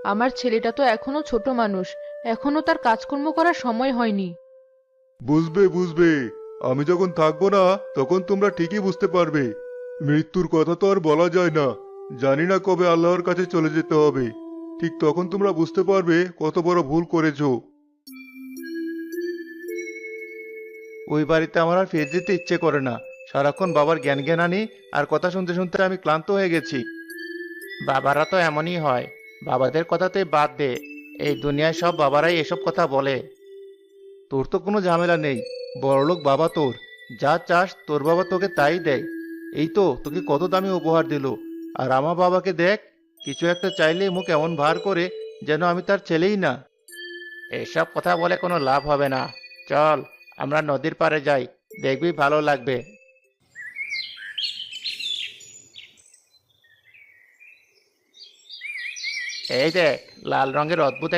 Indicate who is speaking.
Speaker 1: আমার ছেলেটা তো এখনো ছোট মানুষ, এখনো তার কাজকর্ম করার সময় হয়নি।
Speaker 2: বুঝবে বুঝবে, আমি যখন থাকবো না তখন তোমরা ঠিকই বুঝতে পারবে। মৃত্যুর কথা তো আর বলা যায় না, জানি না কবে আল্লাহর কাছে চলে যেতে হবে। ঠিক তখন তোমরা বুঝতে পারবে কত বড় ভুল করেছো। ওই বাড়িতে আমার আর ফিরে যেতে ইচ্ছে করে না। সারাক্ষণ বাবার জ্ঞান জ্ঞানানি আর কথা শুনতে শুনতে আমি ক্লান্ত হয়ে গেছি।
Speaker 3: বাবারা তো এমনই হয়। বাবাদের কথাতেই বাদ দে। এই দুনিয়ায় সব বাবারাই এসব কথা বলে।
Speaker 2: তোর তো কোনো ঝামেলা নেই, বড়লোক বাবা তোর, যা চাস তোর বাবা তোকে তাই দেয়। এই তো তোকে কত দামি উপহার দিল, আর আমার বাবাকে দেখ, কিছু একটা চাইলে মুখ এমন ভার করে যেন আমি তার ছেলেই না।
Speaker 3: এসব কথা বলে কোনো লাভ হবে না। চল, আমরা নদীর পাড়ে যাই, দেখবি ভালো লাগবে। এই দেখ, লাল রঙের অদ্ভুত